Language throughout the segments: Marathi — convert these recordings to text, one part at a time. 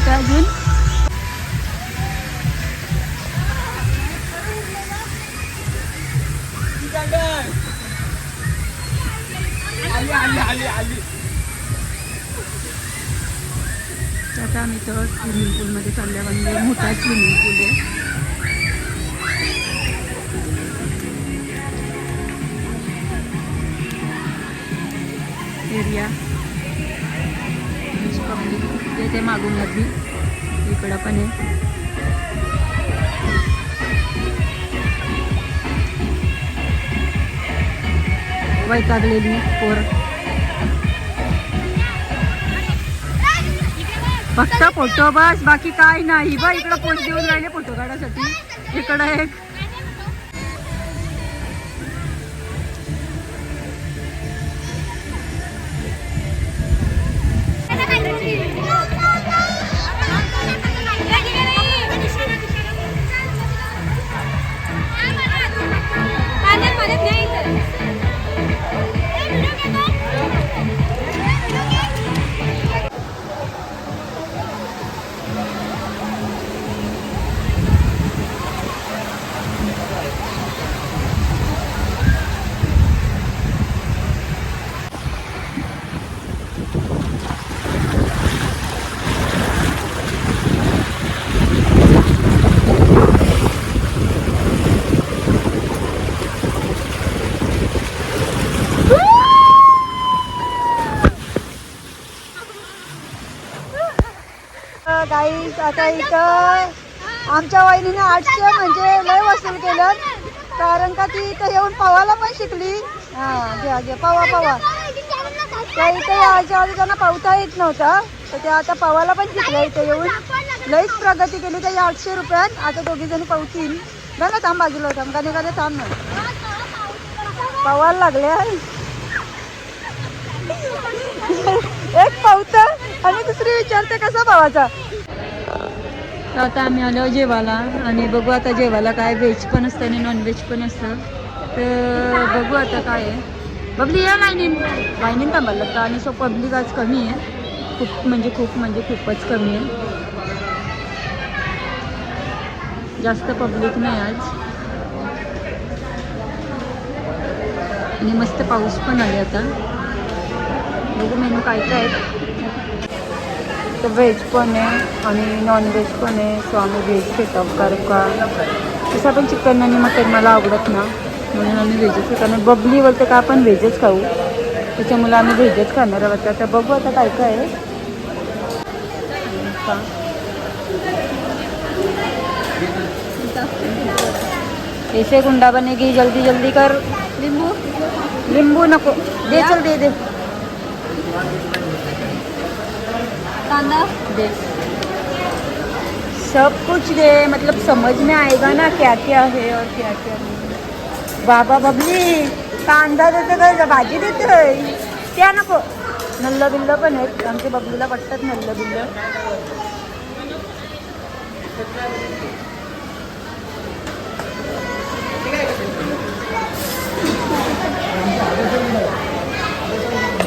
होतं अजून. आता आम्ही तर स्विमिंग पूलमध्ये चालल्या, म्हणजे मोठा स्विमिंग पूल आहे. एरिया पब्लिक ते मागून नदी इकडं पण आहे. वैतागलेली पोर फक्त फोटो बस, बाकी काय नाही. बा इकडं पोस्ट देऊन राहिले फोटो काढायसाठी. इकडं एक गाईस. आता इथं आमच्या वहिनीने 800 म्हणजे लय वसूल केलं, कारण का ती इथं येऊन पवायला पण शिकली. घ्या घ्या पवा. त्या इथे याच्या आधी त्यांना पवता येत नव्हता, तर त्या आता पवायला पण शिकल्या. इथे येऊन लईच प्रगती केली. त्या 800 रुपयात आता दोघी जणी पवतील. ना थांब बाजूला थांब, का थांब ना, पवायला लागल्या. एक पवत आणि दुसरी विचारते कसा पवायचा. आता आम्ही आलो जेवायला, आणि बघू आता जेवायला काय व्हेज पण असतं आणि नॉनव्हेज पण असतं. तर बघू आता काय आहे. बबली या लाईनीन थांबायला लागतं. आणि सो पब्लिक आज कमी आहे, खूप म्हणजे खूपच कमी आहे. जास्त पब्लिक नाही आज, आणि मस्त पाऊस पण आले. आता बघू मेनू काय काय आहे. तर व्हेज पण आहे आणि नॉनव्हेज पण आहे. सो आम्ही व्हेज घेतो, कारण का तसं पण चिकन आणि मटन मला आवडत ना, म्हणून आम्ही व्हेजच घेतो. आणि बबलीवर तर का आपण व्हेजच खाऊ, त्याच्यामुळे आम्ही व्हेजच खाणार आहोत. आता बघू आता काय काय आहे. ऐसे गुंडा बनेगी, जल्दी जल्दी कर. लिंबू नको दे, चल दे कांदा दे, सब कुछ दे, मतलब समझ में आएगा ना क्या क्या है और क्या क्या नहीं. बाबा बबली कांदा देते काय भाजी देते, त्या नको. नल्लं बिल्लं पण आहेत, आमच्या बबलीला पटतात नल्लं बिल्लं.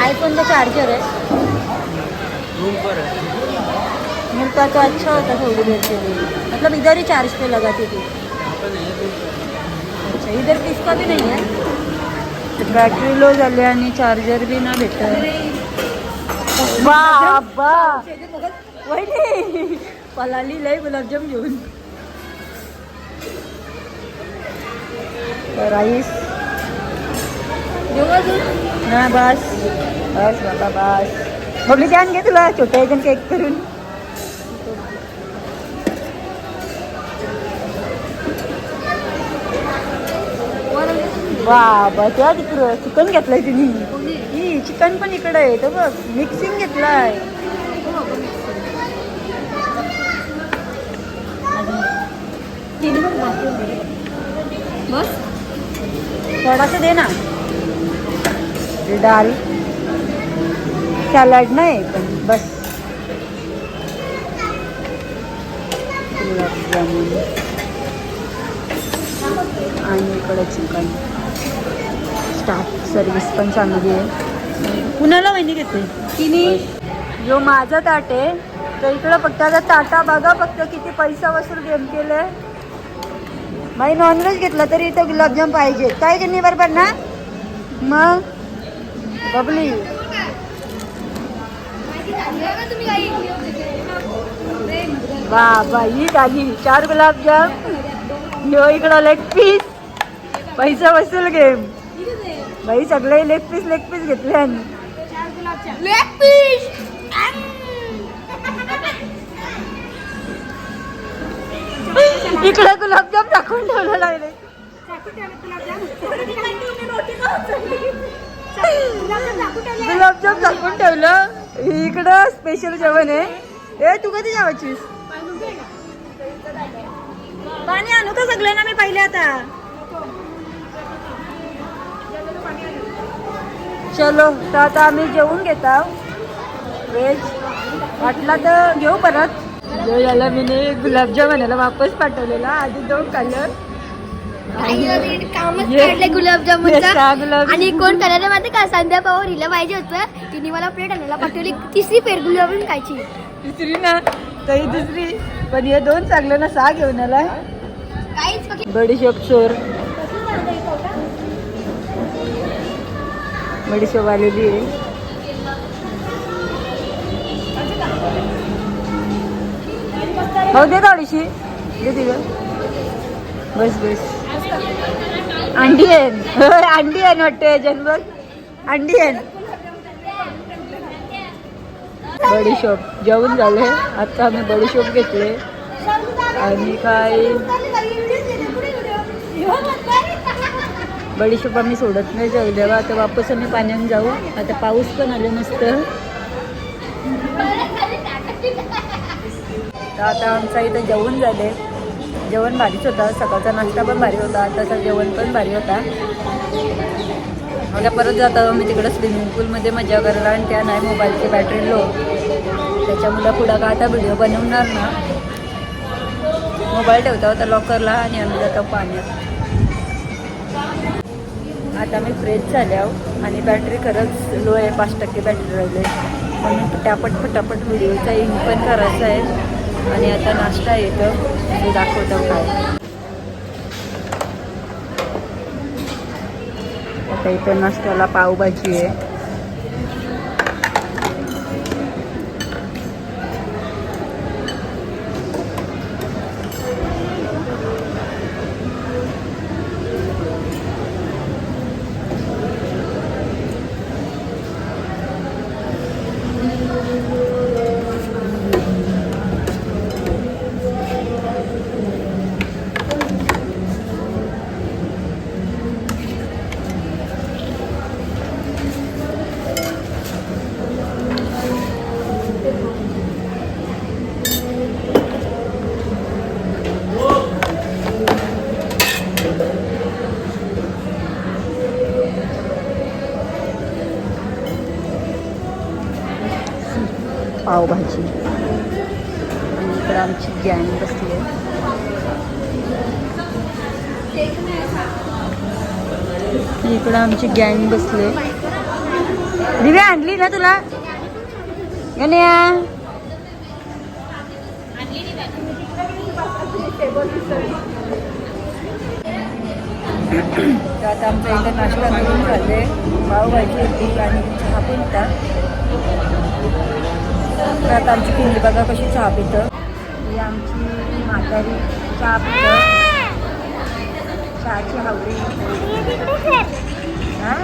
आईफोन का चार्जर है, मिलता तो अच्छा होता थोड़ी देर के लिए, मतलब इधर ही चार्ज पे लगाती थी. अच्छा इधर किसका भी नहीं है. बॅटरी लो झाली आणि चार्जर भी ना भेटत. बाबा वहिनी पलाली लय गुलाबजाम घेऊन. राईस ना, बस बस बाबा बस. बबली छान घे, तुला छोट्या एकदम केक करून. वा बस या तिकडं चिकन घेतलंय तुम्ही. ही चिकन पण इकडं आहे, तर बघ मिक्सिंग घेतलाय. बस थोडासा दे ना. डाल सॅलड नाही पण बस. गुलाबजामुन आणि इकडे चिकन. स्टाफ सर्विस पण चांगली आहे. कुणाला वहिनी घेते तिने. जो माझा ताट आहे तर इकडं फक्त आता टाटा बघा फक्त किती पैसा वसूल गेम केले. बाई नॉनव्हेज घेतलं तरी इथं गुलाबजाम पाहिजे. काय की नाही बरोबर ना? मग बबली वा ही झाली 4 गुलाबजाम. ह्यो इकडं लेग पीस. पैसा वसूल गेम. बाई सगळे लेग पीस घेतले. लेग पीस इकडे गुलाबजाम टाकून ठेवलं लागले. गुलाबजाम टाकून ठेवलं. इकडं स्पेशल जेवण आहे. ए तू कधी जेवायचीस? पाणी आणू का सगळ्यांना मी पहिले आता. चलो तर आता आम्ही जेवून घेतो व्हेज. वाटला तर घेऊ परत. याला मी गुलाबजाम आणायला वापस पाठवलेला. आधी 2 खाल्लं. कामच काढले गुलाबजामुनचा. आणि कोण करायला माहिती का? संध्या पवार हिला पाहिजे होतं. तिने मला प्लेट आणायला पाठवली. 3री पेर गुलाबजामुन खायची. 3री ना तरी 2री. पण हे 2 चांगलं ना 6 घेऊन आलाय. बडीशोप चोर. बडीशोप आलेली आहे. हो दे थोडीशी दे तिला. बस अंडी आहे वाटतं जनबल. अंडी आहे. बडीशोप जेवण झाले. आता आम्ही बडीशोप घेतले आणि काय बडीशोप आम्ही सोडत नाही जेवल्यावर. आता वापस आम्ही पाण्यात जाऊ. आता पाऊस पण आले मस्त. आता आमचं इथं जेवण झाले. जेवण भारीच होता. सकाळचा नाश्ता पण भारी होता. आताचं जेवण पण भारी होता. आता परत जातो आम्ही तिकडं स्विमिंग पूलमध्ये मजा करायला. आणि त्या नाही मोबाईलची बॅटरी लो. त्याच्यामुळं पुढं का आता व्हिडिओ बनवणार ना. मोबाईल ठेवता होता लॉकरला आणि आम्ही जातो पाण्यात. आता मी फ्रेश झाले आहो आणि बॅटरी खरंच लो आहे. 5% बॅटरी राहिले. म्हणून फटाफट व्हिडिओचा एंड पण करायचा आहे. आणि आता नाश्ता येतं मी दाखवतो काय. आता इथं नाश्त्याला पावभाजी आहे. पावभाजी. आणि इकडं आमची गँग बसली आहे. इकडं आमची गँग बसले. दिव्या आणली ना तुला? गण्या आता आमच्या इथं नाश्ता करून झाले. पावभाजी होती आणि चहा पण होता. तर आता आमची पिंडी बघा कशी चहा पितं. ही आमची म्हातारी चहा पितं. चहाची हावरी. हां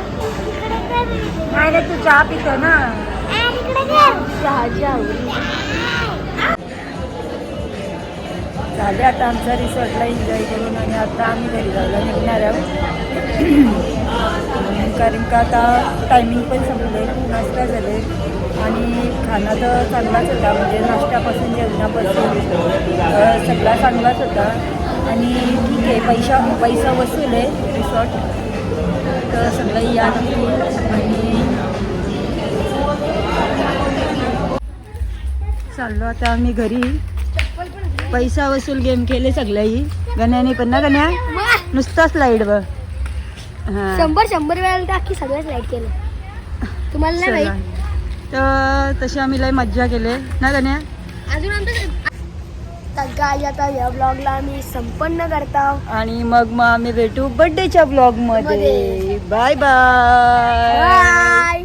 नाही रे तू चहा पितं ना. चहाची हावरी झाले. आता आमच्या रिसॉर्टला एन्जॉय करून आणि आता आम्ही घरी जायला निघणार आहोत. कारण का आता टायमिंग पण संपले. नाश्ता झाले आणि खाना तर चांगलाच होता. म्हणजे नाश्त्यापासून जेवणापासून सगळा चांगलाच होता. आणि ठीक आहे पैसा वसूल आहे रिसॉर्ट. तर सगळं या नक्की. आणि चाललो आता आम्ही घरी. पैसा वसूल गेम केले सगळ्याही. गण्याने पण ना गण्या नुसता स्लाईड बघ. हां 100 वेळा टाकी सगळ्याच लाईट केलं. तुम्हाला नाही माहित? तर तशी आम्ही लय मज्जा केले ना गण्या. अजून तर गाय आता या ब्लॉगला आम्ही संपन्न करता आणि मग आम्ही भेटू बर्थडेच्या ब्लॉग मध्ये. Bye bye. बाय.